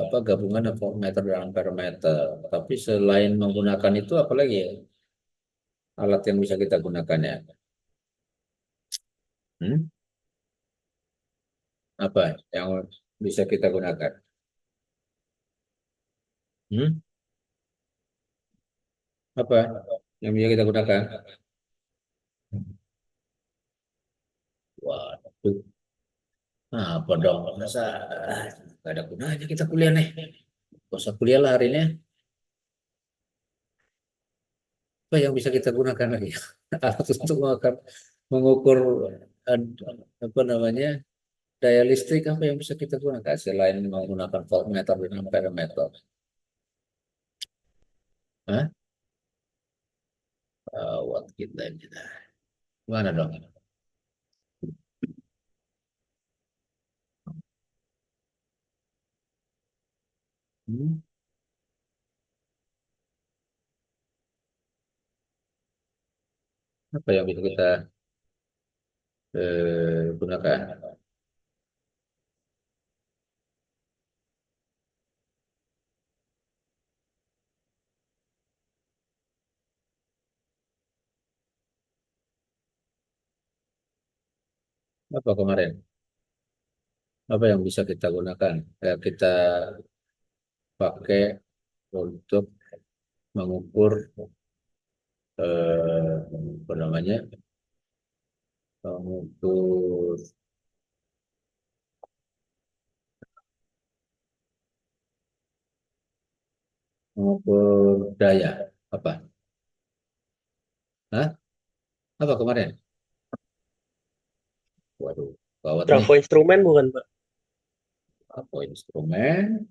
apa gabungan voltmeter dan ampermeter. Tapi selain menggunakan itu, apalagi ya alat yang bisa kita gunakan ya? Hmm? Apa yang bisa kita gunakan? Hmm? Apa yang bisa kita gunakan? Waduh, apa dong? Masa nggak ada gunanya kita kuliah nih? Gak usah kuliah lah hari ini. Apa yang bisa kita gunakan lagi? Alat untuk mengukur eh, apa namanya daya listrik apa yang bisa kita gunakan selain menggunakan voltmeter dan ampermeter? Hah? Watt kita. Mana dong? Hmm? Apa yang bisa kita gunakan? Apa kemarin? Apa yang bisa kita gunakan? Kita pakai untuk mengukur apa namanya? Mengukur mengukur daya apa? Hah? Apa kemarin? Waduh, gawat nih. Trafo instrumen bukan, Pak? Apa instrumen?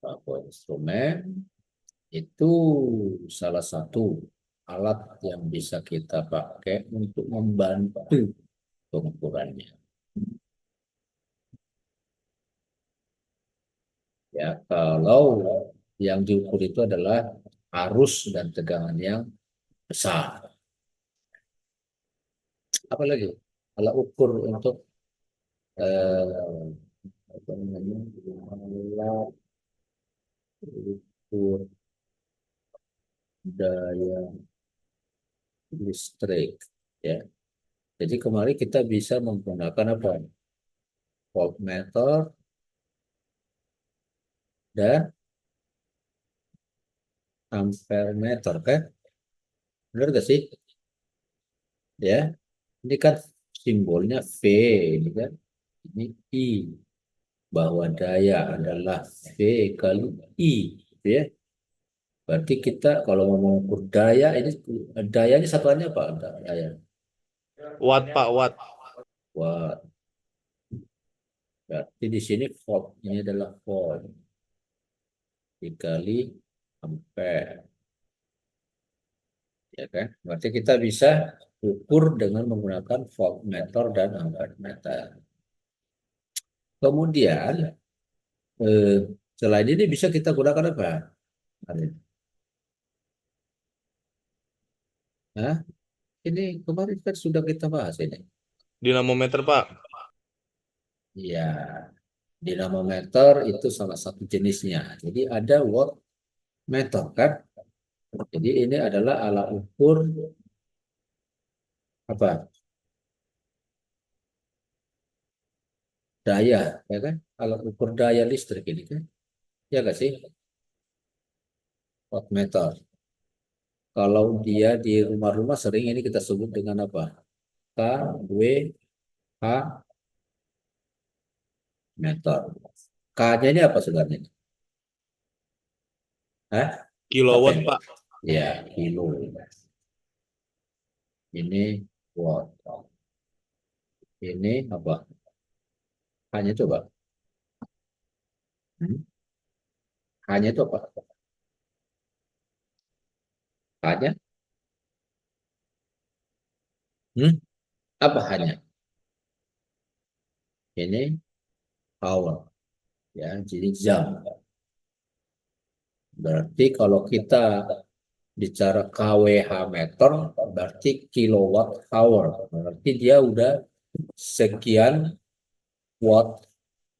Apa instrumen? Itu salah satu alat yang bisa kita pakai untuk membantu pengukurannya. Ya, kalau yang diukur itu adalah arus dan tegangan yang besar. Apalagi alat ukur untuk apa namanya, alat ukur daya listrik. Ya, jadi kemarin kita bisa menggunakan apa? Voltmeter dan ampermeter kan? Benar gak sih? Ya, ini kan simbolnya V, ini kan, ini I, bahwa daya adalah V kali I, gitu ya. Berarti kita kalau mau mengukur daya, ini daya ini satuannya apa? Daya. Watt, Pak, Watt. Wah, berarti di sini volt, ini adalah volt, dikali ampere, ya kan? Berarti kita bisa ukur dengan menggunakan voltmeter dan ampermeter. Kemudian, eh, selain ini bisa kita gunakan apa? Arif? Hah? Ini kemarin kan sudah kita bahas ini. Dinamometer, Pak. Ya, dinamometer itu salah satu jenisnya. Jadi ada wattmeter kan. Jadi ini adalah alat ukur apa? Daya, ya kan? Alat ukur daya listrik ini kan. Ya nggak sih? Wattmeter. Kalau dia di rumah-rumah sering ini kita sebut dengan apa? KW H meter. K-nya ini apa sebenarnya? Hah? Apa Kilowatt, ini? Pak. Ya, kilo. Ini watt. Ini apa? Hanya coba. Hmm? Hanya itu apa? Hanya? Hmm? Apa hanya? Ini hour. Ya, jadi jam. Berarti kalau kita bicara kWh meter, berarti kilowatt hour. Berarti dia udah sekian watt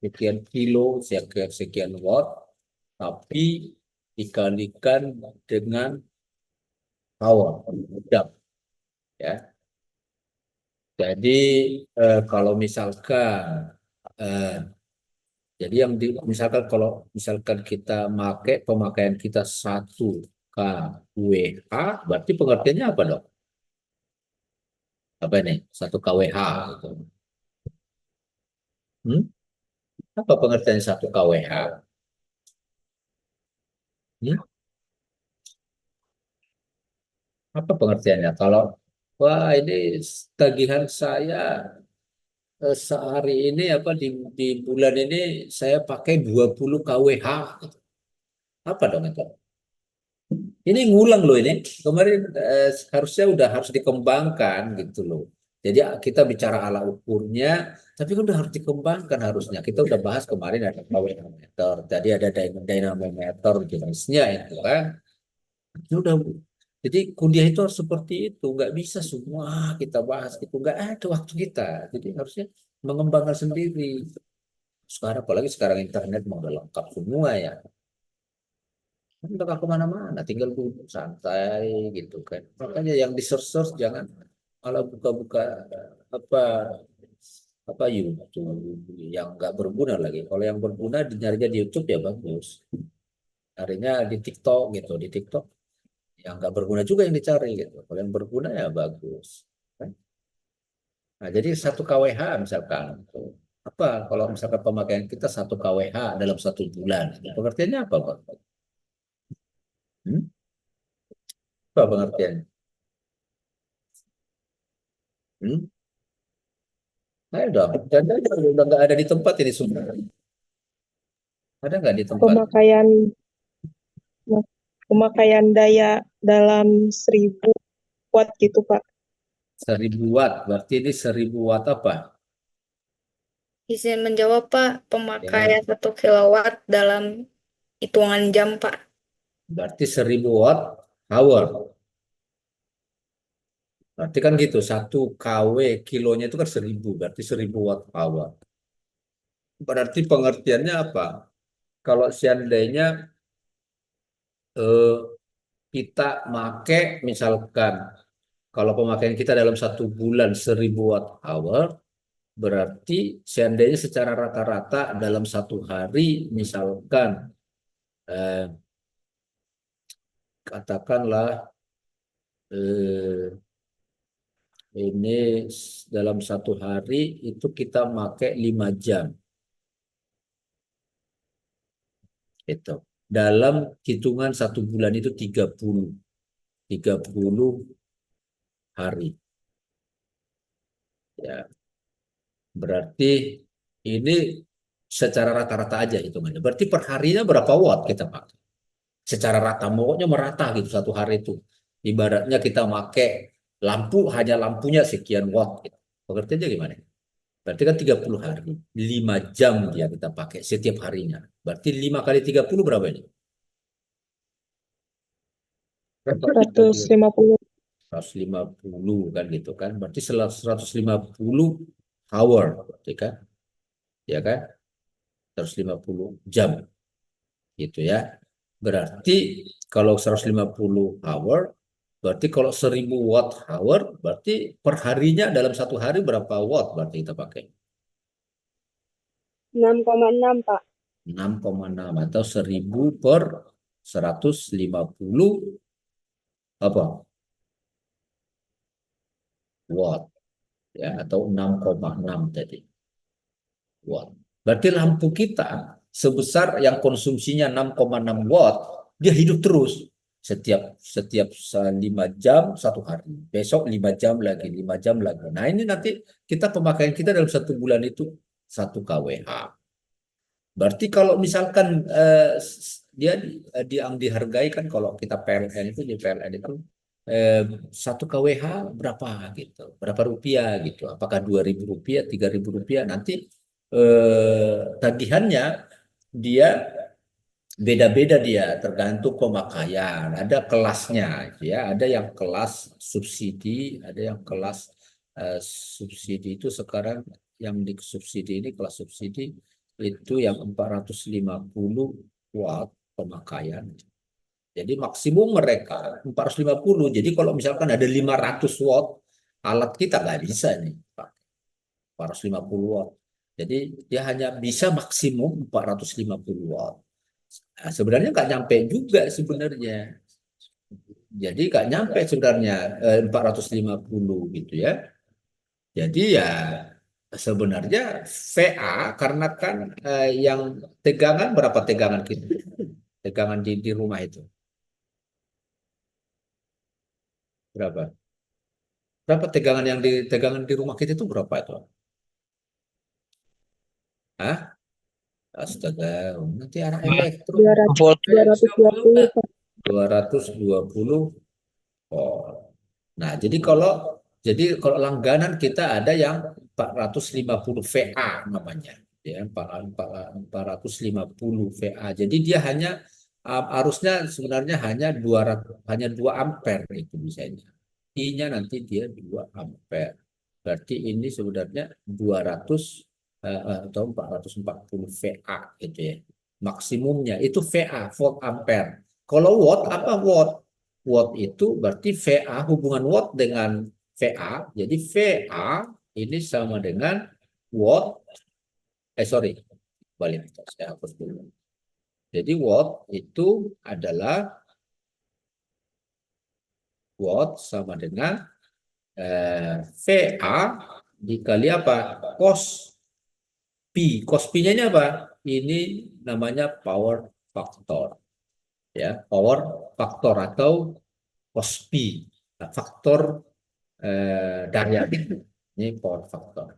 sekian kilo, sekian watt, tapi dikalikan dengan power, jam, ya. Jadi kalau misalkan eh, jadi misalkan kalau misalkan kita pemakaian kita 1 kWh, berarti pengertiannya apa dong? Apa ini? 1 kWh gitu. Hmm? Apa pengertian 1 kWh? Hmm? Apa pengertiannya? Kalau wah ini tagihan saya sehari ini apa di bulan ini saya pakai 20 kWh. Apa dong itu? Ini ngulang loh ini. Kemarin harusnya udah harus dikembangkan gitu loh. Jadi kita bicara ala ukurnya, tapi kan udah harus dikembangkan harusnya. Kita udah bahas kemarin ada powerometer, tadi ada dynamometer jenisnya itu kan. Itu udah. Jadi kuliah itu harus seperti itu, nggak bisa semua kita bahas itu, nggak ada waktu kita. Jadi harusnya mengembangkan sendiri. Sekarang apalagi sekarang internet mau udah lengkap semua ya. Kan udah nggak kemana-mana, tinggal duduk santai gitu kan. Makanya yang di search jangan malah buka-buka apa apa YouTube yang nggak berguna lagi. Kalau yang berguna nyarinya di YouTube ya bagus. Nyarinya di TikTok gitu, di TikTok yang nggak berguna juga yang dicari gitu. Kalau yang berguna ya bagus. Kan? Nah, jadi 1 kWh misalkan. Apa kalau misalkan pemakaian kita 1 kWh dalam 1 bulan? Pengertiannya apa, Pak? Hmm? Apa pengertiannya? Hmm? Ayo dong, dan udah nggak ada di tempat ini semua. Ada nggak di tempat? pemakaian pemakaian daya dalam 1.000 watt gitu Pak. 1.000 watt, berarti ini 1.000 watt apa? Izin menjawab, Pak. Ya, Pemakaian 1 kilowatt dalam hitungan jam, Pak. berarti 1.000 watt hour. Berarti kan gitu, 1 kW kilonya itu kan 1.000, berarti 1.000 watt hour. Berarti pengertiannya apa? Kalau seandainya eh, kita make misalkan kalau pemakaian kita dalam 1 bulan 1.000 watt hour, berarti seandainya secara rata-rata dalam 1 hari misalkan eh, katakanlah eh, ini dalam 1 hari itu kita pakai 5 jam itu. Dalam hitungan 1 bulan itu 30 hari. Ya, berarti ini secara rata-rata aja hitungannya. Berarti per harinya berapa watt kita pakai? Secara rata, pokoknya merata gitu 1 hari itu. Ibaratnya kita pakai lampu, hanya lampunya sekian watt. Gitu. Pengertiannya gimana? Berarti kan 30 hari. 5 jam dia kita pakai setiap harinya. Berarti 5 kali 30 berapa ini? Berapa? 150. 150 kan gitu kan. Berarti 150 hour. Berarti kan? Ya kan? 150 jam. Gitu ya. Berarti kalau 150 hour, berarti kalau 1.000 watt hour, berarti per harinya dalam 1 hari berapa watt berarti kita pakai? 6,6 Pak. 6,6 atau 1.000 per 150 apa watt ya atau 6,6 tadi watt. Berarti lampu kita sebesar yang konsumsinya 6,6 watt, dia hidup terus setiap setiap 5 jam 1 hari. Besok 5 jam lagi, 5 jam lagi. Nah, ini nanti kita pemakaian kita dalam 1 bulan itu 1 kWh. Berarti kalau misalkan dia yang dihargai kan kalau kita PLN itu di PLN itu eh, 1 kWh berapa gitu, berapa rupiah gitu. Apakah Rp2.000, Rp3.000? Nanti tagihannya dia beda-beda dia tergantung pemakaian. Ada kelasnya, gitu ya. Ada yang kelas subsidi, ada yang kelas subsidi itu sekarang yang disubsidi ini kelas subsidi itu yang 450 watt pemakaian. Jadi maksimum mereka 450. Jadi kalau misalkan ada 500 watt, alat kita nggak bisa nih, Pak. 450 watt. Jadi dia hanya bisa maksimum 450 watt. Nah, sebenarnya nggak nyampe juga sebenarnya. Jadi nggak nyampe sebenarnya 450 gitu ya. Jadi ya sebenarnya VA karena kan yang tegangan berapa tegangan kita? Tegangan di rumah itu berapa? Berapa tegangan yang tegangan di rumah kita itu berapa itu? Hah? Astaga, nanti arah elektro 200, Volt. 220 Pak. 220. Oh. Nah, jadi kalau langganan kita ada yang 450 VA namanya, ya 450 VA. Jadi dia hanya arusnya sebenarnya hanya 2 ampere itu misalnya. I-nya nanti dia 2 ampere. Berarti ini sebenarnya 200 atau 440 VA gitu ya. Maksimumnya itu VA, volt ampere. Kalau watt apa watt? Watt itu berarti VA hubungan watt dengan VA. Jadi VA ini sama dengan watt. Sorry, balik. Saya hapus dulu. Jadi watt itu adalah watt sama dengan VA dikali apa? Cos P. Cos P-nya ini apa? Ini namanya power factor. Ya, power factor atau cos P. Nah, faktor daya. Ini power factor.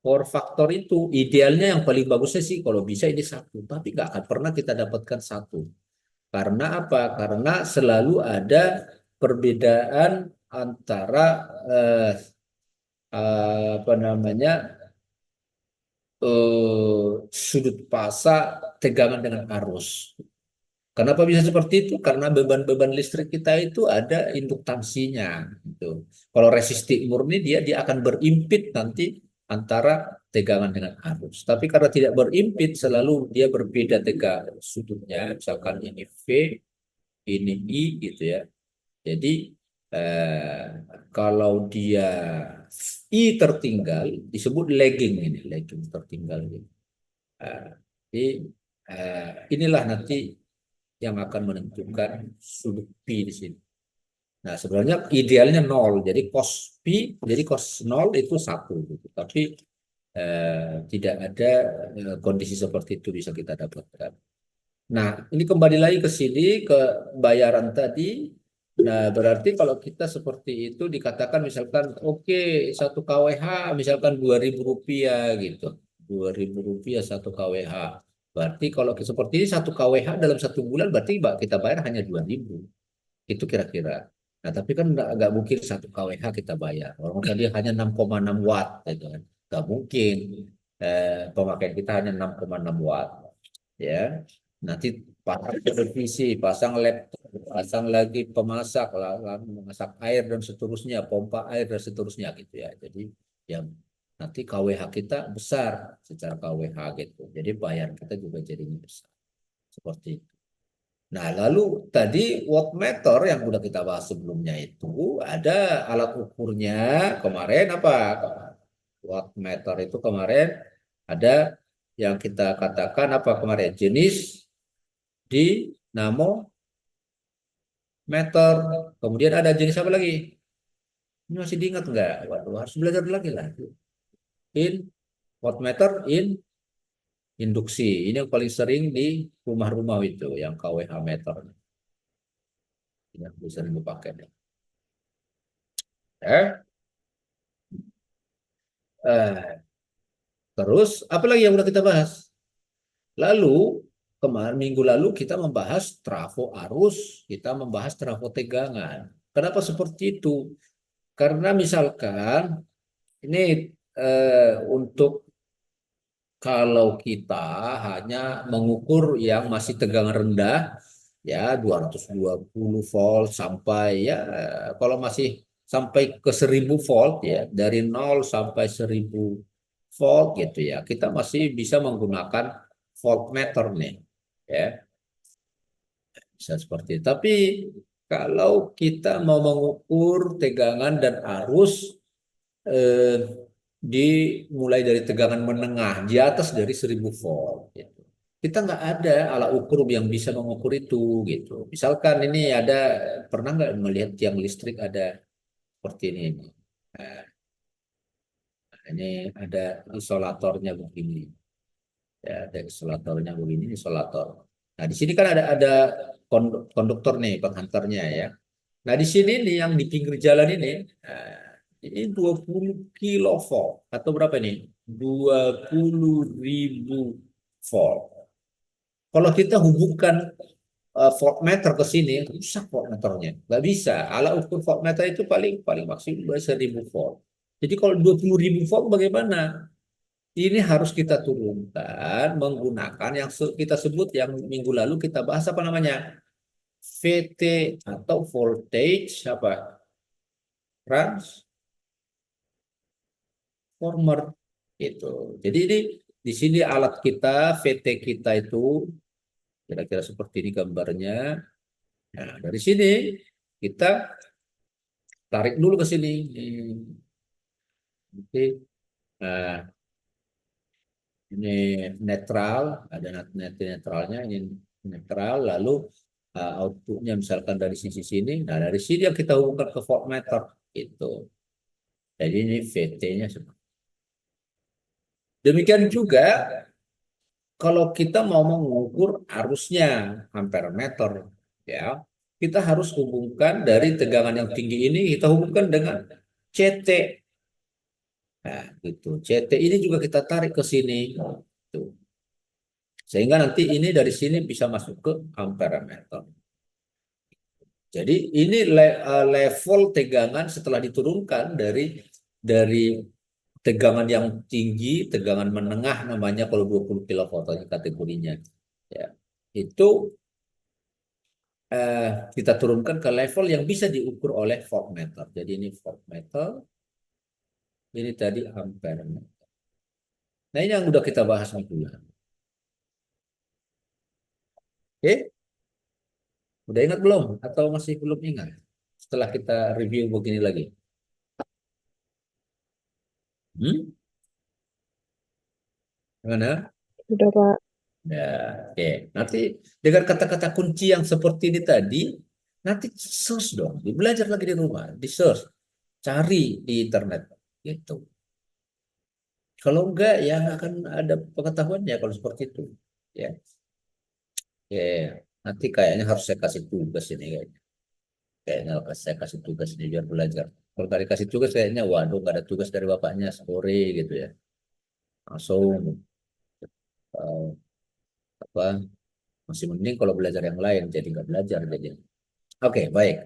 Power factor itu idealnya yang paling bagusnya sih kalau bisa ini satu. Tapi nggak akan pernah kita dapatkan satu. Karena apa? Karena selalu ada perbedaan antara apa namanya sudut fasa tegangan dengan arus. Kenapa bisa seperti itu? Karena beban-beban listrik kita itu ada induktansinya. Gitu. Kalau resistif murni dia akan berimpit nanti antara tegangan dengan arus. Tapi karena tidak berimpit, selalu dia berbeda tegangan sudutnya. Misalkan ini V, ini I gitu ya. Jadi kalau dia I tertinggal disebut lagging ini, lagging tertinggal. Jadi inilah nanti yang akan menentukan sudut P di sini. Nah, sebenarnya idealnya nol. Jadi cos P, jadi cos nol itu satu. Gitu. Tapi tidak ada kondisi seperti itu bisa kita dapatkan. Nah, ini kembali lagi ke sini, ke bayaran tadi. Nah, berarti kalau kita seperti itu dikatakan misalkan, oke, 1 kWh misalkan Rp2.000 gitu. Rp2.000 1 kWh. Berarti kalau seperti ini 1 kWh dalam 1 bulan berarti kita bayar hanya 2.000. Itu kira-kira. Nah, tapi kan nggak mungkin 1 kWh kita bayar. Orang tadi hanya 6,6 watt. Gitu kan. Nggak mungkin. Pemakaian kita hanya 6,6 watt. Ya, nanti pasang televisi, pasang laptop, pasang lagi pemasak, memasak air dan seterusnya, pompa air dan seterusnya gitu ya. Jadi ya nanti KWH kita besar secara KWH gitu. Jadi bayar kita juga jadinya besar. Seperti itu. Nah, lalu tadi wattmeter yang sudah kita bahas sebelumnya itu ada alat ukurnya kemarin apa? Wattmeter itu kemarin ada yang kita katakan apa kemarin? Jenis dinamometer. Kemudian ada jenis apa lagi? Ini masih diingat nggak? Waduh, harus belajar lagi lah. In wattmeter in induksi. Ini yang paling sering di rumah-rumah itu, yang KWH meter. Ini yang paling sering dipakai. Eh, eh, terus apa lagi yang udah kita bahas? Lalu kemarin minggu lalu kita membahas trafo arus, kita membahas trafo tegangan. Kenapa seperti itu? Karena misalkan ini untuk kalau kita hanya mengukur yang masih tegangan rendah, ya 220 volt sampai ya kalau masih sampai ke 1000 volt ya, dari 0 sampai 1000 volt gitu ya, kita masih bisa menggunakan voltmeter nih ya, bisa seperti itu. Tapi kalau kita mau mengukur tegangan dan arus eh, dimulai dari tegangan menengah di atas dari 1000 volt gitu. Kita nggak ada alat ukur yang bisa mengukur itu gitu. Misalkan ini ada, pernah nggak melihat tiang listrik ada seperti ini? Nah, ini ada isolatornya begini. Ya, ada isolatornya begini, isolator. Nah, di sini kan ada konduktor nih, penghantarnya ya. Nah, di sini nih yang di pinggir jalan ini, ini 20 kilovolt atau berapa nih? 20.000 volt. Kalau kita hubungkan voltmeter ke sini, rusak voltmeternya. Nggak bisa. Alat ukur voltmeter itu paling paling maksimum 1000 volt. Jadi kalau 20.000 volt bagaimana? Ini harus kita turunkan menggunakan yang kita sebut yang minggu lalu kita bahas apa namanya? VT atau voltage apa? Transformer gitu. Jadi ini di sini alat kita VT kita itu kira-kira seperti ini gambarnya. Nah, dari sini kita tarik dulu ke sini. Oke. Nah, ini netral, ada netralnya, ini netral, lalu outputnya misalkan dari sisi sini, nah dari sini yang kita hubungkan ke voltmeter, itu. Jadi ini VT-nya. Demikian juga kalau kita mau mengukur arusnya, ampere meter, ya, kita harus hubungkan dari tegangan yang tinggi ini, kita hubungkan dengan CT. Nah, gitu. CT ini juga kita tarik ke sini. Tuh. Sehingga nanti ini dari sini bisa masuk ke ampere meter. Jadi ini level tegangan setelah diturunkan dari tegangan yang tinggi, tegangan menengah namanya kalau 20 kilovolt kategorinya. Ya. Itu kita turunkan ke level yang bisa diukur oleh voltmeter. Jadi ini voltmeter, ini tadi ampere meter. Nah, ini yang udah kita bahas minggu lalu. Oke? Udah ingat belum? Atau masih belum ingat? Setelah kita review begini lagi. Hmm? Gimana? Udah, Pak. Ya, oke. Nanti dengan kata-kata kunci yang seperti ini tadi, nanti search dong, belajar lagi di rumah, di search, cari di internet, gitu. Kalau enggak, ya nggak akan ada pengetahuannya kalau seperti itu. Ya, oke. Nanti kayaknya harus saya kasih tugas ini kayaknya. Kayaknya saya kasih tugas ini biar belajar. Kalau nggak dikasih tugas, kayaknya waduh nggak ada tugas dari bapaknya sore gitu ya. Langsung eh, apa? Masih mending kalau belajar yang lain, jadi nggak belajar jadi. Oke, baik.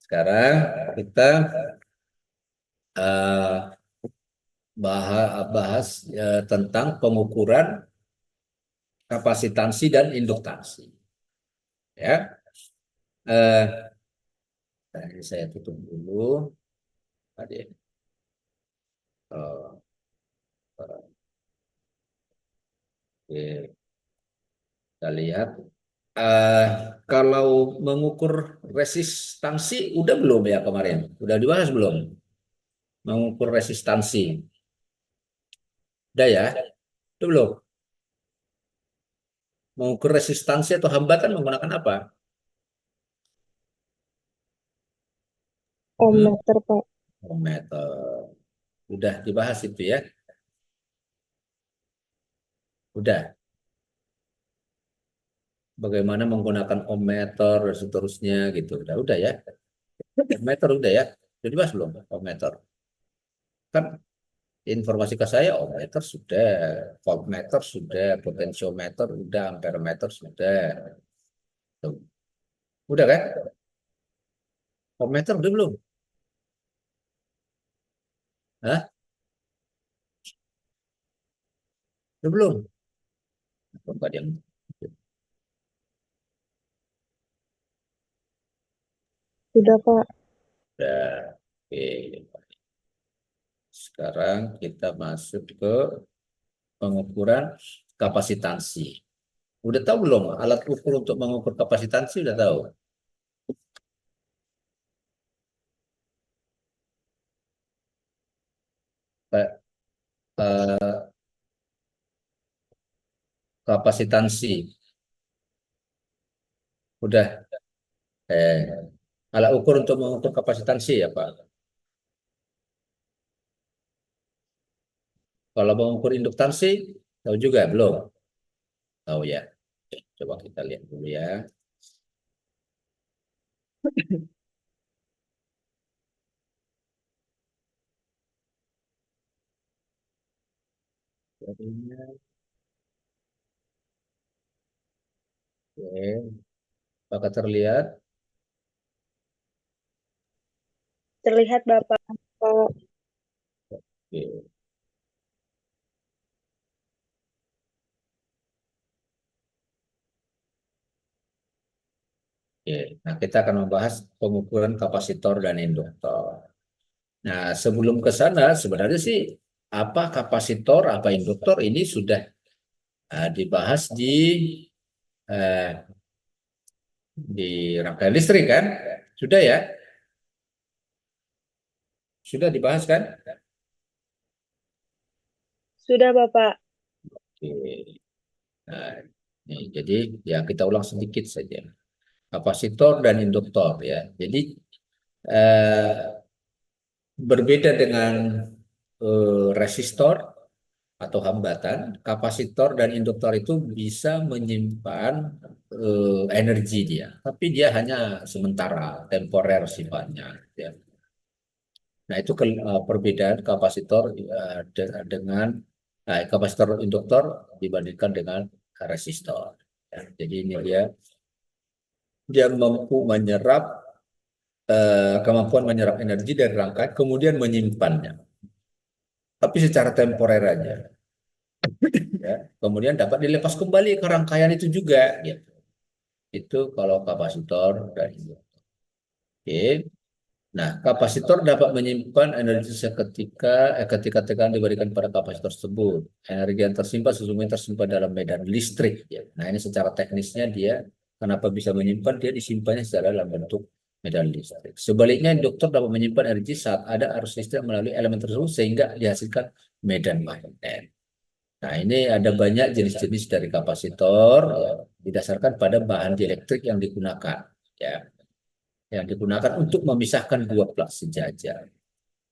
Sekarang kita eh, bahas tentang pengukuran kapasitansi dan induktansi. Ya, eh, tadi saya tutup dulu. Tadi, eh, oke, kita lihat. Eh, Kalau mengukur resistansi, udah belum ya kemarin? Udah dibahas belum? Mengukur resistansi, udah ya? Udah belum? Mengukur resistansi atau hambatan menggunakan apa? Hmm? Ohmmeter, Pak. Ohmmeter. Udah dibahas itu ya? Udah. Bagaimana menggunakan ohmmeter dan seterusnya gitu. Udah ya. Ohmmeter udah ya. Udah dibahas belum? Ohmmeter. Kan informasi ke saya ohmmeter sudah, voltmeter sudah, potensiometer udah, amperemeter sudah. Tuh. Udah kan? Ohmmeter udah belum? Hah? Udah belum? Belum ada yang Udah, Pak. udah. Oke. Sekarang kita masuk ke pengukuran kapasitansi. Udah tahu belum alat ukur untuk mengukur kapasitansi? Udah tahu? Pak, kapasitansi. Udah. Alat ukur untuk mengukur kapasitansi ya Pak. Kalau mengukur induktansi, tahu juga belum? Tahu ya. Coba kita lihat dulu ya. Oke. Apakah terlihat? Terlihat Bapak. Oke. Oke. Nah, kita akan membahas pengukuran kapasitor dan induktor. Nah, sebelum ke sana, sebenarnya sih apa kapasitor, apa induktor ini sudah dibahas eh, di rangkaian listrik kan? Sudah ya? Sudah dibahas kan? Sudah Bapak. Oke. Nah, jadi ya kita ulang sedikit saja. Kapasitor dan induktor ya. Jadi eh, berbeda dengan resistor atau hambatan, kapasitor dan induktor itu bisa menyimpan energi dia, tapi dia hanya sementara, temporer sifatnya. Ya. Nah itu perbedaan kapasitor dengan kapasitor induktor dibandingkan dengan resistor. Ya. Jadi ini dia mampu menyerap kemampuan menyerap energi dari rangkaian, kemudian menyimpannya, tapi secara temporer aja. Ya. Kemudian dapat dilepas kembali ke rangkaian itu juga. Gitu. Itu kalau kapasitor dan induktor. Oke. Nah, kapasitor dapat menyimpan energi ketika tekanan diberikan pada kapasitor tersebut. Energi yang tersimpan sesungguhnya tersimpan dalam medan listrik. Ya. Nah, ini secara teknisnya dia kenapa bisa menyimpan? Dia disimpannya secara dalam bentuk medan listrik. Sebaliknya, induktor dapat menyimpan energi saat ada arus listrik melalui elemen tersebut sehingga dihasilkan medan magnet. Nah, ini ada banyak jenis-jenis dari kapasitor ya, didasarkan pada bahan dielektrik yang digunakan. Ya, yang digunakan untuk memisahkan dua plat sejajar.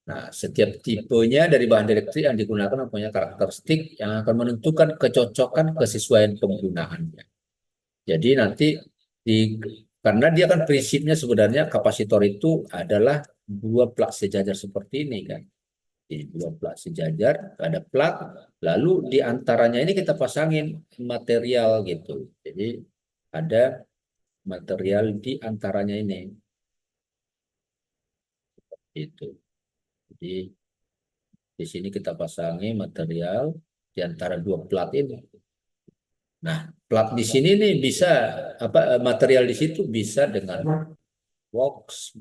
Nah, setiap tipenya dari bahan elektrik yang digunakan mempunyai karakteristik yang akan menentukan kecocokan kesesuaian penggunaannya. Jadi nanti di karena dia kan prinsipnya sebenarnya kapasitor itu adalah dua plat sejajar seperti ini kan. Di dua plat sejajar ada plat, lalu di antaranya ini kita pasangin material gitu. Jadi ada material di antaranya ini. Itu. Jadi di sini kita pasangi material di antara dua plat ini. Nah, plat di sini nih bisa material di situ bisa dengan box,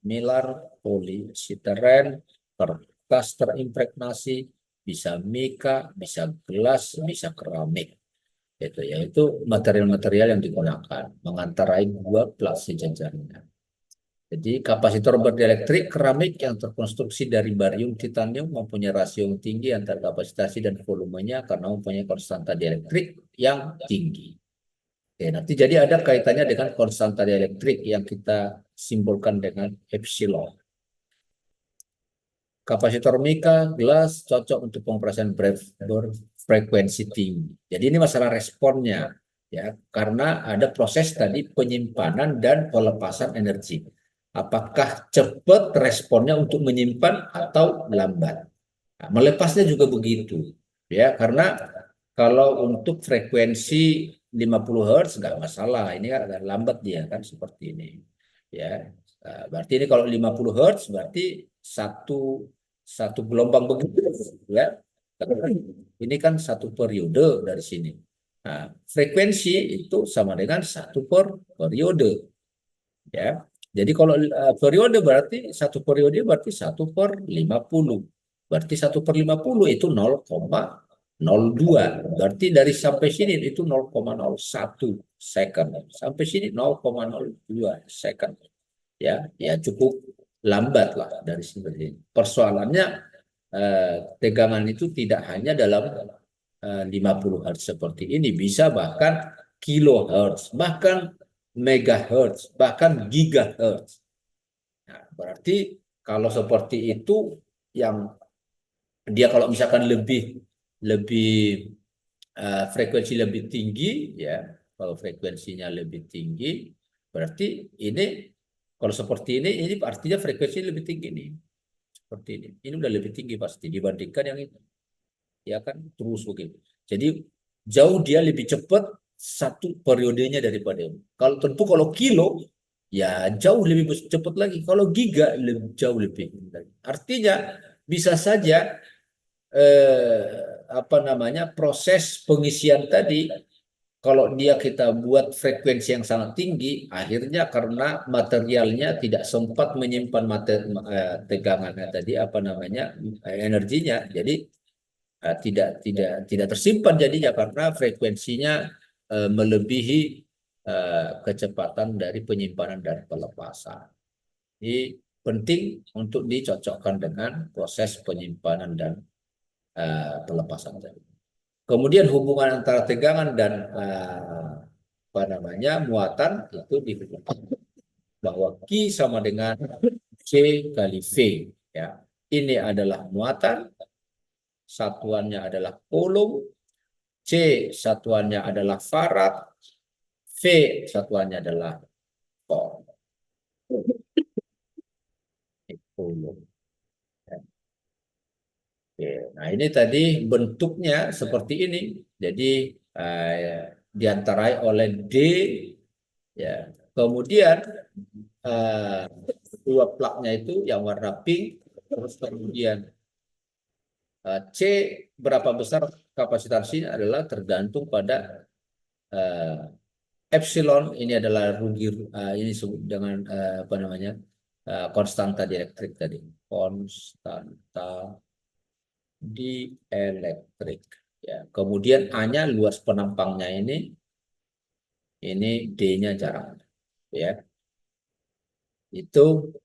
mylar, polistireen, kertas terimpregnasi, bisa mika, bisa gelas, bisa keramik. Yaitu material-material yang digunakan mengantarai dua plat sejajarnya. Jadi kapasitor berdieelektrik keramik yang terkonstruksi dari barium titanium mempunyai rasio yang tinggi antara kapasitas dan volumenya karena mempunyai konstanta dielektrik yang tinggi. Oke, nanti jadi ada kaitannya dengan konstanta dielektrik yang kita simbolkan dengan epsilon. Kapasitor mika, gelas cocok untuk pengoperasian berfrekuensi tinggi. Jadi ini masalah responnya ya, karena ada proses tadi penyimpanan dan pelepasan energi. Apakah cepat responnya untuk menyimpan atau lambat? Nah, melepasnya juga begitu, ya karena kalau untuk frekuensi 50 Hz nggak masalah, ini kan agak lambat dia kan seperti ini, ya. Nah, berarti ini kalau 50 Hz berarti satu satu gelombang begitu, ya. Ini kan satu periode dari sini. Nah, frekuensi itu sama dengan satu periode, ya. Jadi kalau periode berarti satu periode berarti 1/50. Berarti 1/50 itu 0,02. Berarti dari sampai sini itu 0,01 second. Sampai sini 0,02 second. Ya, ya cukup lambat lah dari sini. Persoalannya tegangan itu tidak hanya dalam 50 Hz seperti ini, bisa bahkan kilohertz, bahkan megahertz, bahkan gigahertz. Nah, berarti kalau seperti itu yang dia kalau misalkan lebih lebih frekuensi lebih tinggi ya, kalau frekuensinya lebih tinggi berarti ini kalau seperti ini artinya frekuensi lebih tinggi nih. Seperti ini. Ini udah lebih tinggi pasti dibandingkan yang itu. Ya kan terus begitu. Jadi jauh dia lebih cepat satu periodenya daripada ini. Kalau tentu kalau kilo ya jauh lebih cepat lagi. Kalau giga jauh lebih lagi. Artinya bisa saja proses pengisian tadi kalau kita buat frekuensi yang sangat tinggi, akhirnya karena materialnya tidak sempat menyimpan tegangannya tadi energinya, jadi tidak tersimpan jadinya karena frekuensinya melebihi kecepatan dari penyimpanan dan pelepasan. Ini penting untuk dicocokkan dengan proses penyimpanan dan pelepasan tadi. Kemudian hubungan antara tegangan dan muatan itu dihubungkan bahwa Q sama dengan C kali V. Ya, ini adalah muatan, satuannya adalah coulomb, C satuannya adalah farad, V satuannya adalah Ohm. Coulomb. Oke, nah ini tadi bentuknya seperti ini. Jadi diantarai oleh D, ya. Kemudian dua plaknya itu yang warna pink, terus kemudian C berapa besar kapasitasnya adalah tergantung pada epsilon. Ini adalah rugi ini disebut dengan konstanta dielektrik tadi, konstanta dielektrik. Ya, kemudian A-nya luas penampangnya ini D-nya jarang. Ya, itu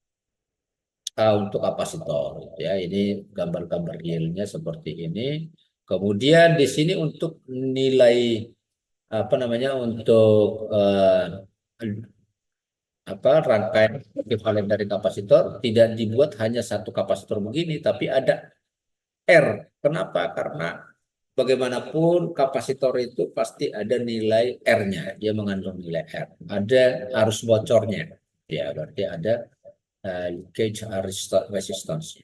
untuk kapasitor. Ya, ini gambar-gambar realnya seperti ini. Kemudian di sini untuk nilai untuk rangkaian ekuivalen dari kapasitor tidak dibuat hanya satu kapasitor begini, tapi ada R. Kenapa? Karena bagaimanapun kapasitor itu pasti ada nilai R-nya, dia mengandung nilai R. Ada arus bocornya, ya berarti ada leakage resistance.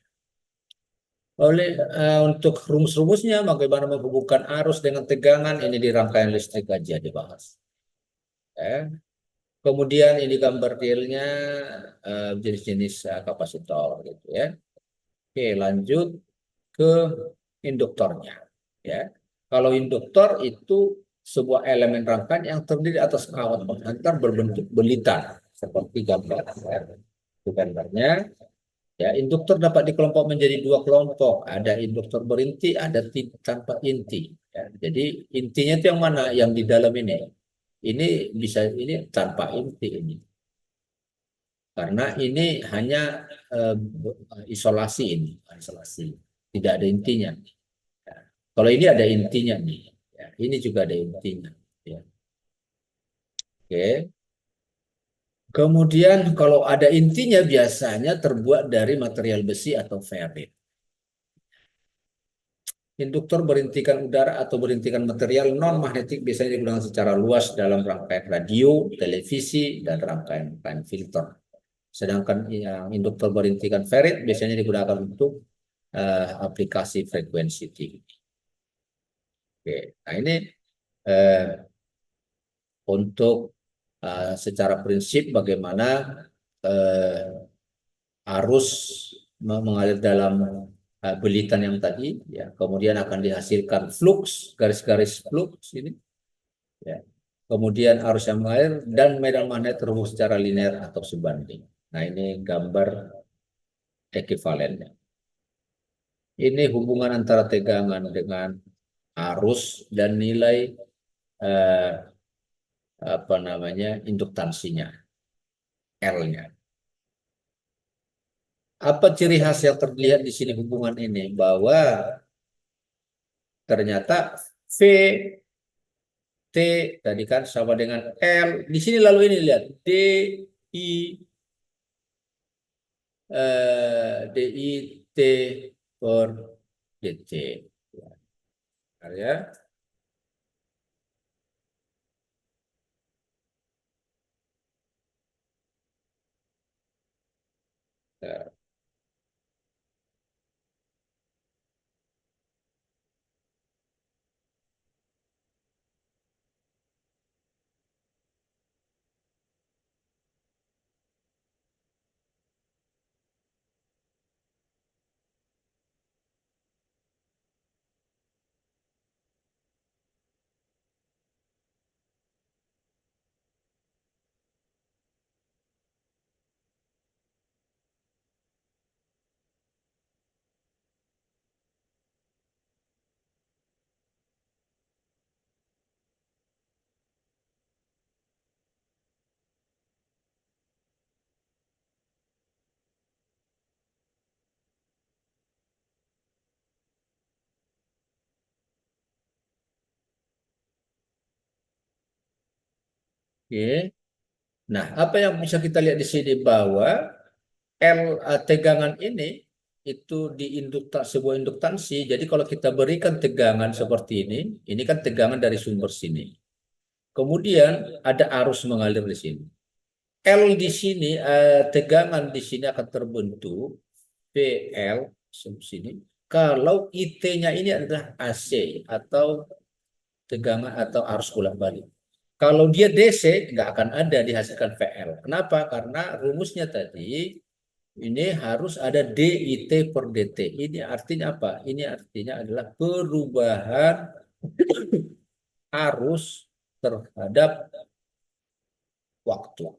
Untuk rumus-rumusnya, bagaimana menghubungkan arus dengan tegangan, ini di rangkaian listrik aja dibahas. Kemudian ini gambar realnya jenis-jenis kapasitor, gitu ya. Oke, lanjut ke induktornya. Ya, kalau induktor itu sebuah elemen rangkaian yang terdiri atas kawat penghantar berbentuk belita seperti gambarnya. Ya, induktor dapat dikelompok menjadi dua kelompok. Ada induktor berinti, ada tanpa inti. Ya, jadi intinya itu yang mana? Yang di dalam ini. Ini tanpa inti ini. Karena ini hanya isolasi ini, isolasi. Tidak ada intinya. Ya. Kalau ini ada intinya nih. Ya, ini juga ada intinya. Ya. Oke. Kemudian kalau ada intinya biasanya terbuat dari material besi atau ferrit. Induktor berintikan udara atau berintikan material non-magnetik biasanya digunakan secara luas dalam rangkaian radio, televisi, dan rangkaian filter. Sedangkan yang induktor berintikan ferrit biasanya digunakan untuk aplikasi frekuensi tinggi. Oke, nah ini untuk secara prinsip bagaimana arus mengalir dalam belitan yang tadi, ya, kemudian akan dihasilkan flux, garis-garis flux ini, ya. Kemudian arus yang mengalir dan medan magnet terhubung secara linear atau sebanding. Nah, ini gambar ekuivalennya. Ini hubungan antara tegangan dengan arus dan nilai eh, apa namanya induktansinya, L-nya. Apa ciri khas yang terlihat di sini hubungan ini? Bahwa ternyata V T tadi kan sama dengan L. Di sini lalu ini lihat D I DI T per DT. Ya. Ya. Oke. Nah, apa yang bisa kita lihat di sini bahwa tegangan itu sebuah induktansi. Jadi kalau kita berikan tegangan seperti ini kan tegangan dari sumber sini. Kemudian ada arus mengalir di sini. L di sini, tegangan di sini akan terbentuk PL sini. Kalau IT-nya ini adalah AC atau tegangan atau arus bolak-balik. Kalau dia DC nggak akan ada dihasilkan VL. Kenapa? Karena rumusnya tadi ini harus ada DIT per DT. Ini artinya apa? Ini artinya adalah perubahan arus terhadap waktu.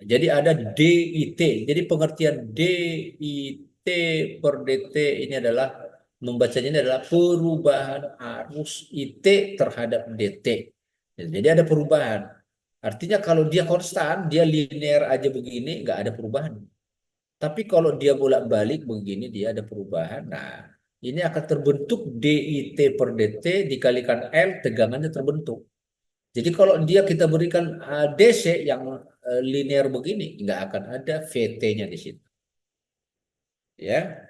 Jadi ada DIT. Jadi pengertian DIT per DT ini adalah membacanya ini adalah perubahan arus IT terhadap DT. Jadi ada perubahan. Artinya kalau dia konstan, dia linear aja begini, nggak ada perubahan. Tapi kalau dia bolak-balik begini, dia ada perubahan. Nah, ini akan terbentuk DIT per DT dikalikan L, tegangannya terbentuk. Jadi kalau dia kita berikan DC yang linear begini, nggak akan ada VT-nya di situ. Ya,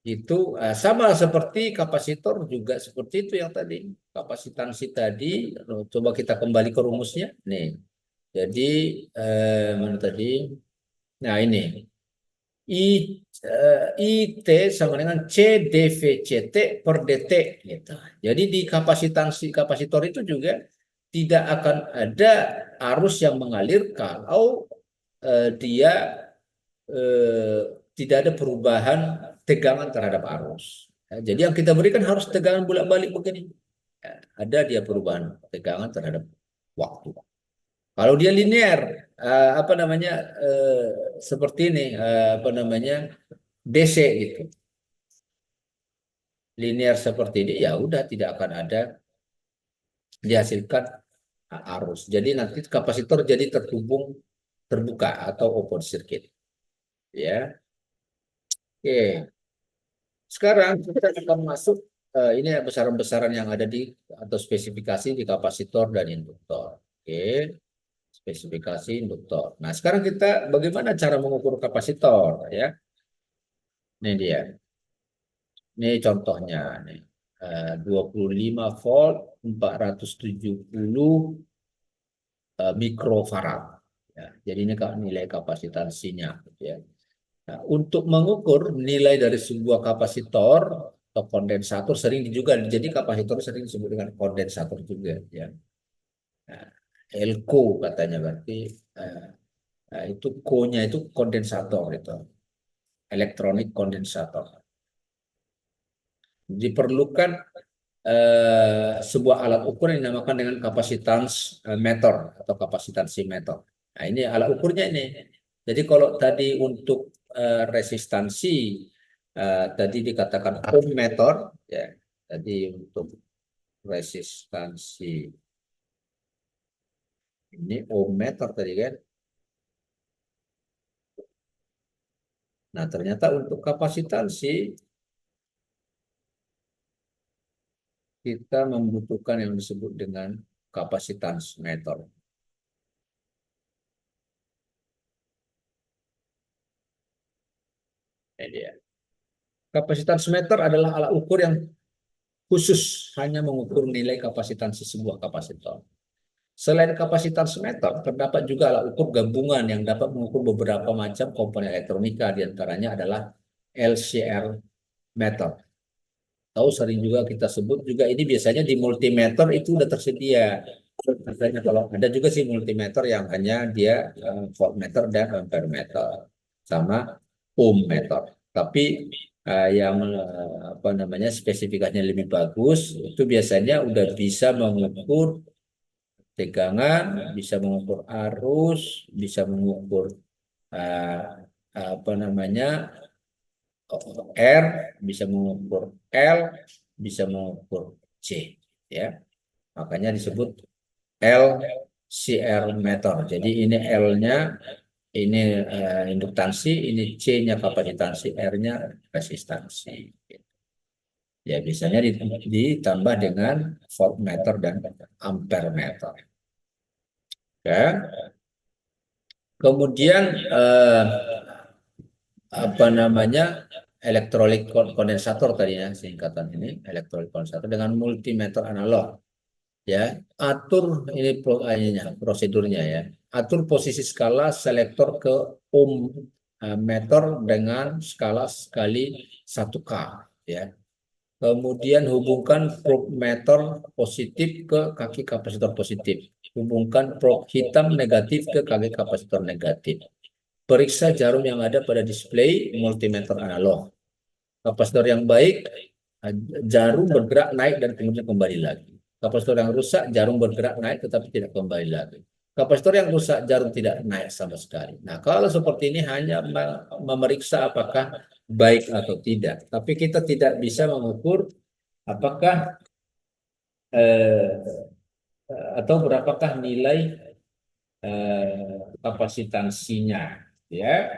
itu sama seperti kapasitor juga seperti itu yang tadi. Kapasitansi tadi, coba kita kembali ke rumusnya. Nih, jadi mana tadi? Nah ini. IT sama dengan C dVCT per DT gitu. Jadi di kapasitor itu juga tidak akan ada arus yang mengalir kalau dia eh, tidak ada perubahan tegangan terhadap arus. Ya, jadi yang kita berikan harus tegangan bolak-balik begini. Ya, ada dia perubahan tegangan terhadap waktu. Kalau dia linear, apa namanya seperti ini, apa namanya DC gitu, linear seperti ini, ya udah tidak akan ada dihasilkan arus. Jadi nanti kapasitor jadi terhubung terbuka atau open circuit. Ya, oke. Sekarang kita akan masuk ini besaran-besaran yang ada di atau spesifikasi di kapasitor dan induktor. Oke. Spesifikasi induktor. Nah, sekarang kita bagaimana cara mengukur kapasitor ya? Ini dia. Ini contohnya nih. 25 volt 470 mikrofarad. Ya, jadi ini nilai kapasitansinya gitu ya. Nah, untuk mengukur nilai dari sebuah kapasitor atau kondensator sering juga jadi kapasitor sering disebut dengan kondensator juga ya. Nah, elko katanya berarti itu ko-nya itu kondensator itu. Elektronik kondensator. Diperlukan sebuah alat ukur yang dinamakan dengan kapasitans meter atau kapasitansi meter. Nah, ini alat ukurnya ini. Jadi kalau tadi untuk resistansi tadi dikatakan ohm meter, ya. Tadi untuk resistansi ini ohm meter tadi kan. Nah, ternyata untuk kapasitansi kita membutuhkan yang disebut dengan kapasitans meter. Ini dia. Kapasitans meter adalah alat ukur yang khusus hanya mengukur nilai kapasitansi sebuah kapasitor. Selain kapasitas meter, terdapat juga alat ukur gabungan yang dapat mengukur beberapa macam komponen elektronika, diantaranya adalah LCR meter. Tahu sering juga kita sebut juga ini biasanya di multimeter itu udah tersedia. Misalnya kalau ada juga sih multimeter yang hanya dia voltmeter dan ampere meter sama ohm meter. Tapi yang apa namanya spesifikasinya lebih bagus itu biasanya udah bisa mengukur tegangan, bisa mengukur arus, bisa mengukur uh, apa namanya R, bisa mengukur L, bisa mengukur C, ya. Makanya disebut LCR meter. Jadi ini L-nya ini induktansi, ini C-nya kapasitansi, R-nya resistansi. Ya biasanya ditambah dengan voltmeter dan ampere meter. Ya. Kemudian apa namanya elektrolit kondensator tadi ya singkatan ini elektrolit kondensator dengan multimeter analog ya atur ini prosedurnya ya atur posisi skala selektor ke ohm meter dengan skala sekali 1K ya. Kemudian hubungkan probe meter positif ke kaki kapasitor positif. Hubungkan probe hitam negatif ke kaki kapasitor negatif. Periksa jarum yang ada pada display multimeter analog. Kapasitor yang baik, jarum bergerak naik dan kemudian kembali lagi. Kapasitor yang rusak, jarum bergerak naik tetapi tidak kembali lagi. Kapasitor yang rusak, jarum tidak naik sama sekali. Nah, kalau seperti ini hanya memeriksa apakah baik atau tidak. Tapi kita tidak bisa mengukur apakah atau berapakah nilai kapasitansinya, ya,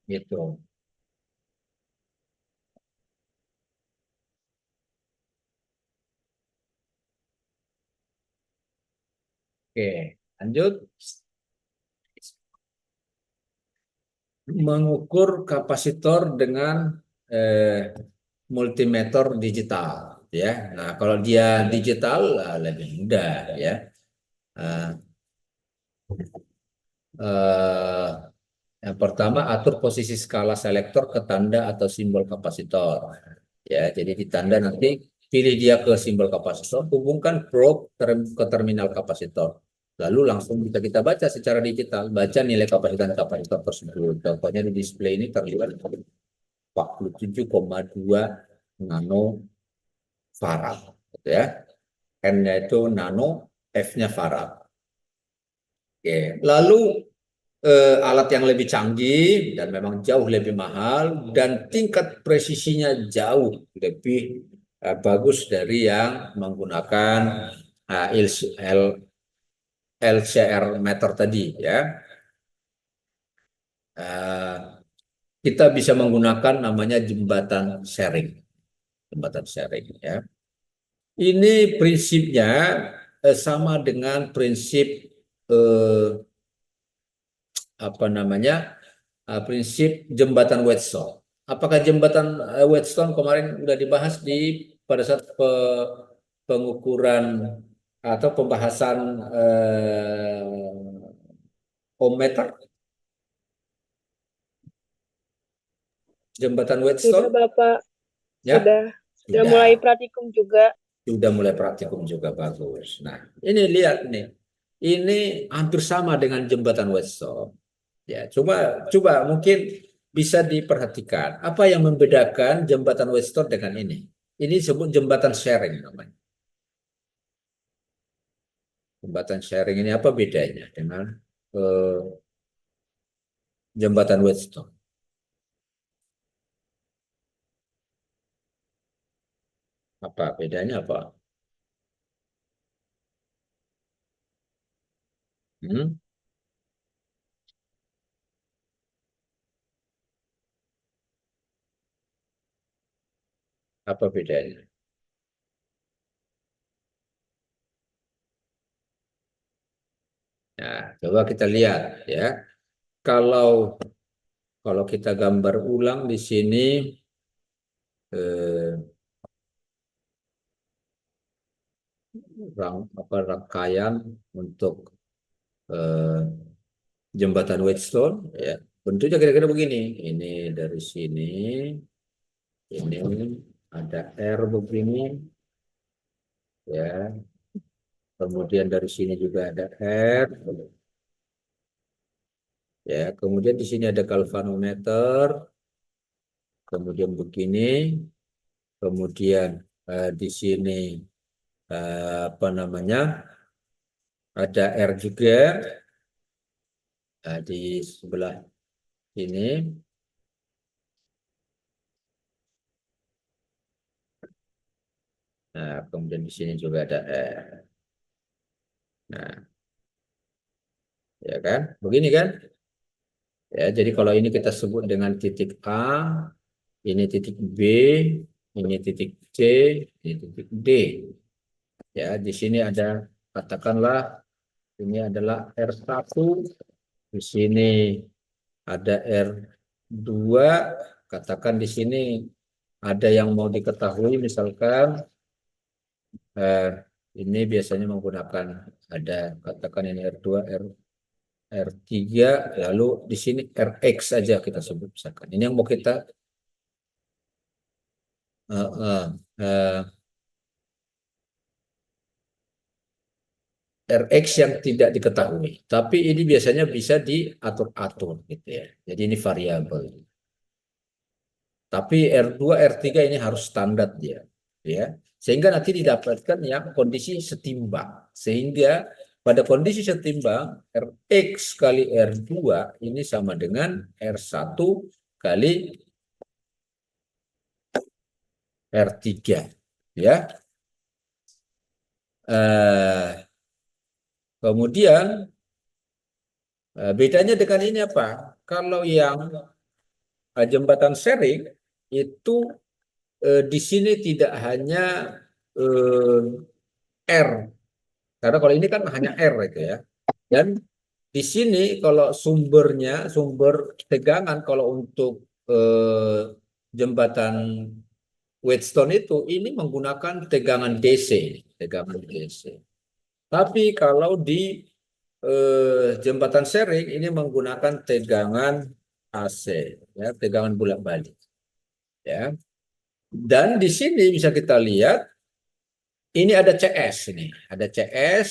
gitu. Oke, lanjut. Mengukur kapasitor dengan multimeter digital, ya. Nah, kalau dia digital lebih mudah, ya. Uh, uh, yang pertama atur posisi skala selektor ke tanda atau simbol kapasitor, ya. Jadi di tanda nanti pilih dia ke simbol kapasitor, hubungkan probe ke terminal kapasitor. Lalu langsung bisa kita baca secara digital, baca nilai kapasitas kapasitor tersebut. Contohnya di display ini terlihat 47,2 nano farad, gitu ya. N-nya itu nano, F-nya farad. Oke. Lalu alat yang lebih canggih dan memang jauh lebih mahal dan tingkat presisinya jauh lebih bagus dari yang menggunakan LCR meter tadi, ya. Kita bisa menggunakan namanya jembatan sharing. Jembatan sharing, ya. Ini prinsipnya sama dengan prinsip apa namanya prinsip jembatan Wheatstone. Apakah jembatan Wheatstone kemarin sudah dibahas pada saat pengukuran atau pembahasan ohm meter? Jembatan Sudah Wheatstone? Bapak, Ya, sudah mulai praktikum juga. Sudah mulai praktikum juga bagus. Nah, ini lihat nih. Ini hampir sama dengan jembatan Wheatstone. Ya, coba mungkin bisa diperhatikan apa yang membedakan jembatan Wheatstone dengan ini. Ini disebut jembatan sharing namanya. Jembatan sharing ini apa bedanya dengan jembatan Whetstone. Apa bedanya apa? Hmm? Apa bedanya? Nah, coba kita lihat ya. Kalau kalau kita gambar ulang di sini eh, rangkaian untuk eh, jembatan Whetstone ya. Bentuknya kira-kira begini. Ini dari sini, ini ada R begini ya. Kemudian dari sini juga ada R ya. Kemudian di sini ada galvanometer. Kemudian begini. Kemudian di sini apa namanya? Ada R juga. Nah, di sebelah sini. Nah, kemudian di sini juga ada R. Nah, ya kan? Begini kan? Ya, jadi kalau ini kita sebut dengan titik A, ini titik B, ini titik C, ini titik D. Ya, di sini ada katakanlah ini adalah R1, di sini ada R2, katakan di sini ada yang mau diketahui misalkan eh, ini biasanya menggunakan ada katakan ini R2, R3, lalu di sini RX saja kita sebut misalkan. Ini yang mau kita eh, eh, eh, RX yang tidak diketahui. Tapi ini biasanya bisa diatur-atur gitu ya. Jadi ini variabel. Tapi R2, R3 ini harus standar dia, ya. Sehingga nanti didapatkan yang kondisi setimbang. Sehingga pada kondisi setimbang Rx kali R2 ini sama dengan R1 kali R3, ya. Kemudian bedanya dengan ini apa? Kalau yang jembatan sharing itu di sini tidak hanya eh, R, karena kalau ini kan hanya R itu ya. Dan di sini kalau sumbernya, sumber tegangan kalau untuk jembatan Whetstone itu ini menggunakan tegangan DC, tegangan DC. Tapi kalau di jembatan sharing ini menggunakan tegangan AC, ya, tegangan bolak-balik, ya. Dan di sini bisa kita lihat ini ada CS ini, ada CS,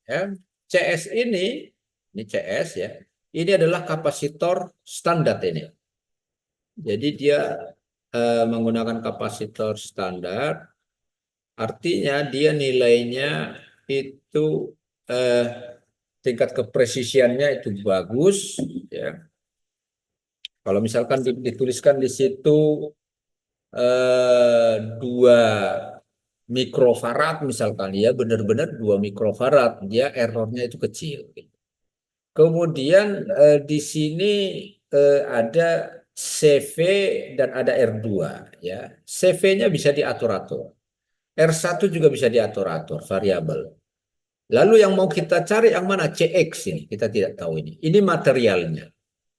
ya. CS ini CS ya. Ini adalah kapasitor standar ini. Jadi dia menggunakan kapasitor standar, artinya dia nilainya itu eh, tingkat kepresisiannya itu bagus, ya. Kalau misalkan dituliskan di situ 2 mikrofarad misalkan ya benar-benar 2 mikrofarad dia errornya itu kecil. Kemudian di sini ada CV dan ada R2 ya. CV-nya bisa diatur-atur. R1 juga bisa diatur-atur variabel. Lalu yang mau kita cari yang mana? CX ini kita tidak tahu ini. Ini materialnya.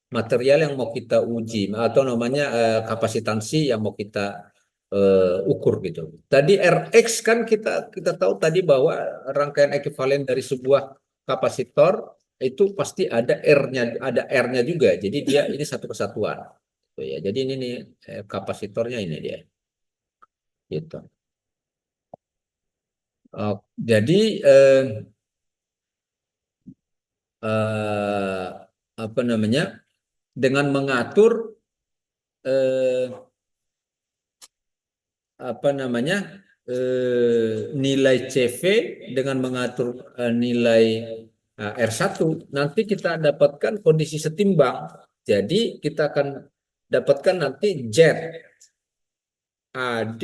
Material yang mau kita uji atau namanya kapasitansi yang mau kita ukur gitu. Tadi RX kan kita tahu tadi bahwa rangkaian ekuivalen dari sebuah kapasitor itu pasti ada R-nya, ada R-nya juga. Jadi dia ini satu kesatuan. Gitu ya. Jadi ini nih kapasitornya ini dia. Gitu. Jadi eh, eh, apa namanya? Dengan mengatur eh, apa namanya nilai CV dengan mengatur nilai Nah, R1 nanti kita dapatkan kondisi setimbang. Jadi kita akan dapatkan nanti Z AD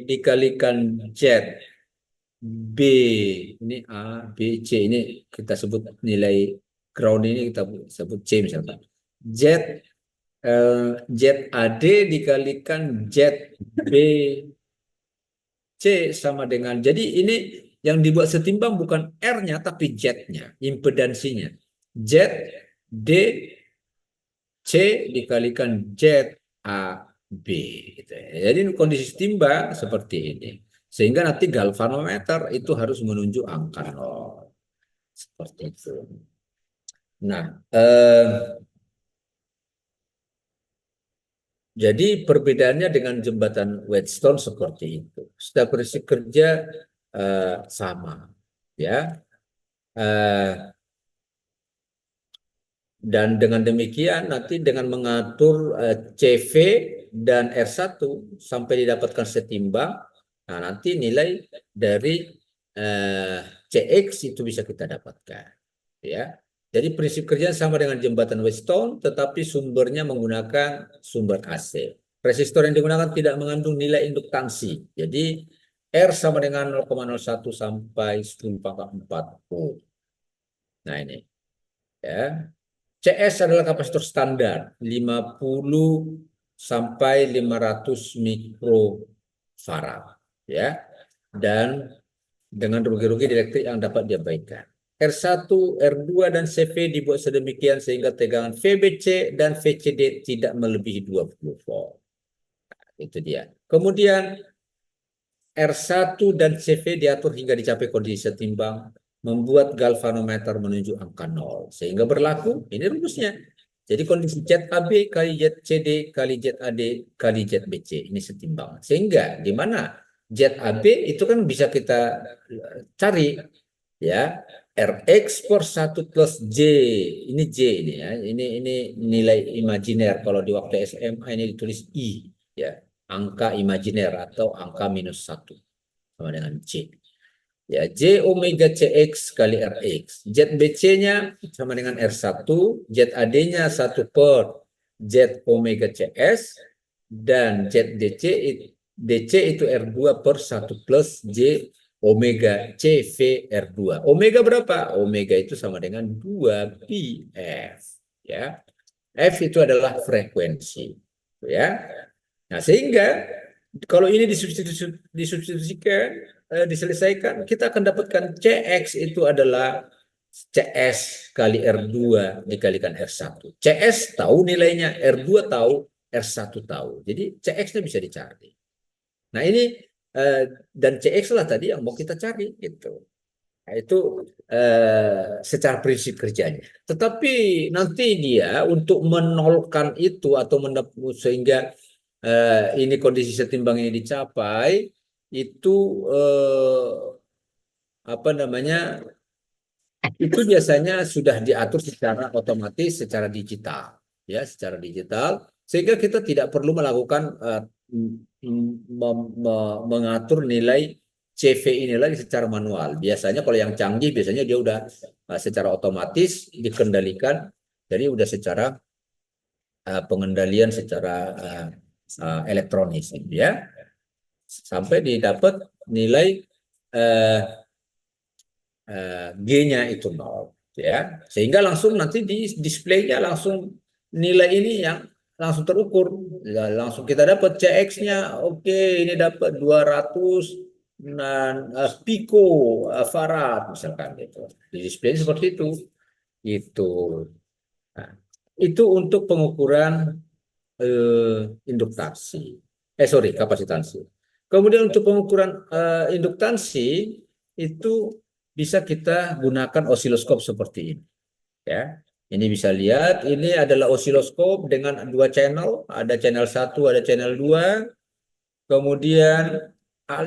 dikalikan Z B, ini A, B, C, ini kita sebut nilai ground, ini kita sebut C misalkan. Z ZAD dikalikan ZB C sama dengan, jadi ini yang dibuat setimbang bukan R-nya tapi Z-nya, impedansinya. Z D C dikalikan Z A B gitu ya. Jadi kondisi setimbang seperti ini. Sehingga nanti galvanometer itu harus menunjuk angka 0. Seperti itu. Nah, jadi perbedaannya dengan jembatan Whetstone seperti itu. Setelah prinsip kerja sama, ya. Dan dengan demikian nanti dengan mengatur CV dan R1 sampai didapatkan setimbang, nah nanti nilai dari CX itu bisa kita dapatkan, ya. Jadi prinsip kerja sama dengan jembatan Whetstone, tetapi sumbernya menggunakan sumber AC. Resistor yang digunakan tidak mengandung nilai induktansi. Jadi R sama dengan 0,01 sampai 10 pangkat 4 ohm. Nah ini, ya. CS adalah kapasitor standar 50 sampai 500 mikrofarad, ya. Dan dengan rugi-rugi elektrik yang dapat diabaikan. R1, R2 dan CV dibuat sedemikian sehingga tegangan VBC dan VCD tidak melebihi 20 volt. Itu dia. Kemudian R1 dan CV diatur hingga dicapai kondisi setimbang, membuat galvanometer menunjuk angka 0. Sehingga berlaku, ini rumusnya. Jadi kondisi ZAB kali ZCD kali ZAD kali ZBC, ini setimbang. Sehingga di mana ZAB itu kan bisa kita cari, ya. RX per 1 plus J, ini J ini ya, ini nilai imajiner. Kalau di waktu SMA ini ditulis I, ya, angka imajiner atau angka -1 sama dengan J. Ya, J omega CX kali RX. ZBC-nya sama dengan R1, ZAD-nya 1 per Z omega CS, dan ZDC itu R2 per 1 plus J omega CV R2. Omega berapa? Omega itu sama dengan 2πf, ya. F itu adalah frekuensi, ya. Nah, sehingga kalau ini disubstitusikan, diselesaikan, kita akan dapatkan CX itu adalah CS kali R2 dikalikan R1. CS tahu nilainya, R2 tahu, R1 tahu. Jadi CX-nya bisa dicari. Nah, ini dan CX lah tadi yang mau kita cari gitu. Nah, itu secara prinsip kerjanya. Tetapi nanti dia untuk menolkan itu atau sehingga ini kondisi setimbang ini dicapai, itu apa namanya? Itu biasanya sudah diatur secara otomatis, secara digital, ya, secara digital, sehingga kita tidak perlu melakukan mengatur nilai CV ini lagi secara manual. Biasanya kalau yang canggih biasanya dia udah secara otomatis dikendalikan, jadi udah secara pengendalian secara elektronis, ya, sampai didapat nilai G-nya itu 0, ya, sehingga langsung nanti di displaynya langsung nilai ini yang langsung terukur, ya, langsung kita dapat CX-nya. Oke, ini dapat 200 pico farad misalkan gitu. Di display seperti itu. Nah, itu untuk pengukuran induktansi. Kapasitansi. Kemudian untuk pengukuran induktansi itu bisa kita gunakan osiloskop seperti ini, ya. Ini bisa lihat, ini adalah osiloskop dengan 2 channel, ada channel 1, ada channel 2. Kemudian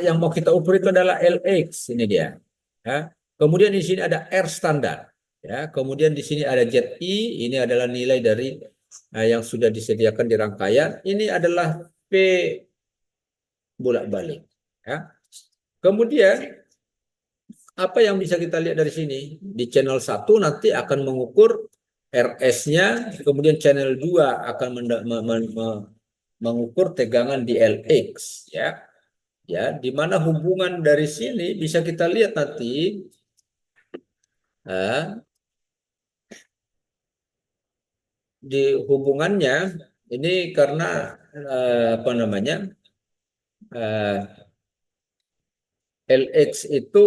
yang mau kita ukur itu adalah LX, ini dia, ya. Kemudian di sini ada R standar, ya. Kemudian di sini ada ZI, ini adalah nilai dari yang sudah disediakan di rangkaian. Ini adalah P bolak-balik, ya. Kemudian apa yang bisa kita lihat dari sini? Di channel 1 nanti akan mengukur RS-nya, kemudian channel 2 akan mengukur tegangan di LX, ya. Ya, di mana hubungan dari sini bisa kita lihat nanti di hubungannya ini karena apa namanya LX itu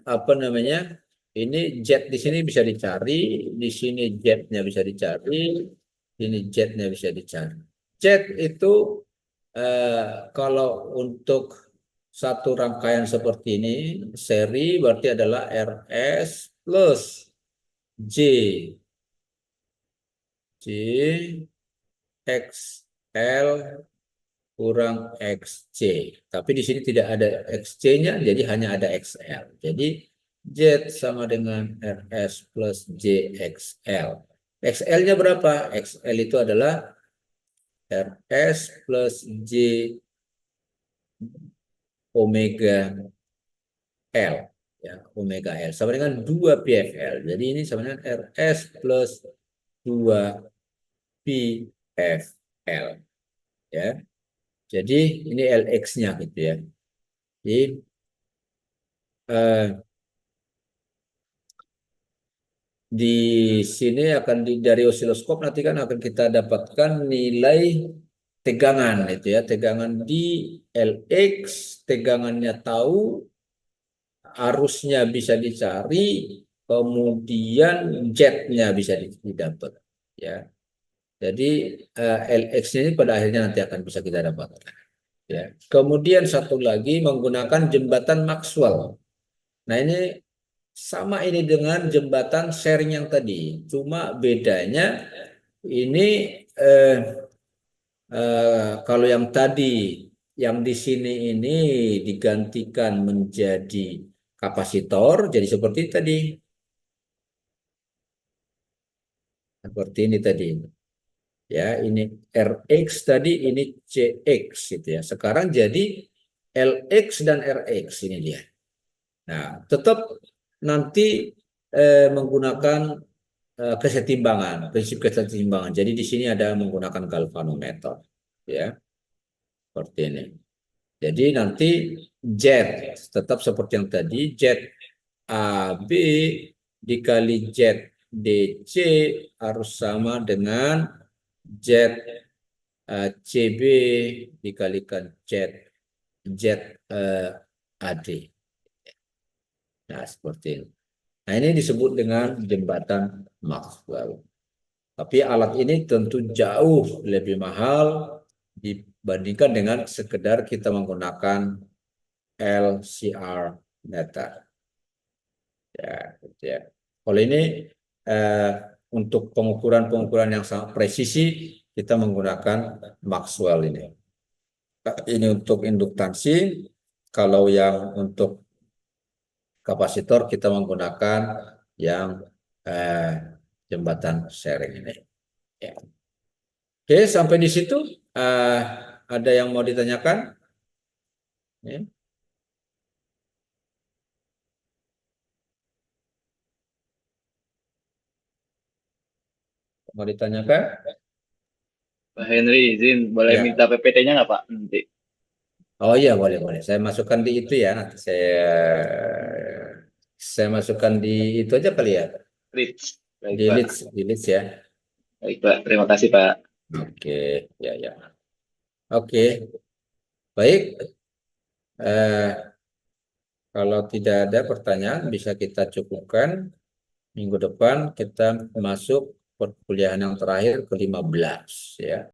apa namanya ini Z di sini bisa dicari, di sini Z-nya bisa dicari, ini Z-nya bisa dicari. Z itu kalau untuk satu rangkaian seperti ini seri berarti adalah RS plus J XL kurang XC. Tapi di sini tidak ada XC-nya, jadi hanya ada XL. Jadi Z sama dengan RS plus JXL. XL-nya berapa? XL itu adalah RS plus J omega L. Ya, omega L. Sama dengan 2 PFL. Jadi ini sama dengan RS plus 2 PFL. Ya. Jadi ini LX-nya gitu ya. Jadi di sini akan dari osiloskop nanti kan akan kita dapatkan nilai tegangan itu ya. Tegangan di LX, tegangannya tahu, arusnya bisa dicari, kemudian jet-nya bisa didapat ya. Jadi LX-nya ini pada akhirnya nanti akan bisa kita dapatkan. Ya. Kemudian satu lagi menggunakan jembatan Maxwell. Nah ini sama ini dengan jembatan sharing yang tadi. Cuma bedanya ini kalau yang tadi yang di sini ini digantikan menjadi kapasitor, jadi seperti tadi. Seperti ini tadi. Ya, ini RX tadi, ini CX gitu ya. Sekarang jadi LX dan RX ini dia. Nah, tetap nanti menggunakan kesetimbangan, prinsip kesetimbangan. Jadi di sini ada menggunakan galvanometer, ya, seperti ini. Jadi nanti Z tetap seperti yang tadi, Z AB dikali Z DC harus sama dengan Z CB dikalikan Z AD. Nah, seperti ini. Nah, ini disebut dengan jembatan Maxwell. Tapi alat ini tentu jauh lebih mahal dibandingkan dengan sekedar kita menggunakan LCR meter. Ya, gitu ya. Kalau ini untuk pengukuran-pengukuran yang sangat presisi kita menggunakan Maxwell ini. Ini untuk induktansi. Kalau yang untuk kapasitor kita menggunakan yang jembatan sharing ini. Ya. Oke, sampai di situ ada yang mau ditanyakan? Ya. Mau ditanyakan? Pak Henry, izin boleh Ya. minta PPT-nya nggak Pak nanti? Oh iya, boleh. Saya masukkan di itu ya. Nanti saya masukkan di itu aja kali ya. Rich. Baik Di Pak. list ya. Baik Pak, terima kasih Pak. Oke, ya. Oke, baik. Kalau tidak ada pertanyaan, bisa kita cukupkan. Minggu depan kita masuk perkuliahan yang terakhir ke-15 ya.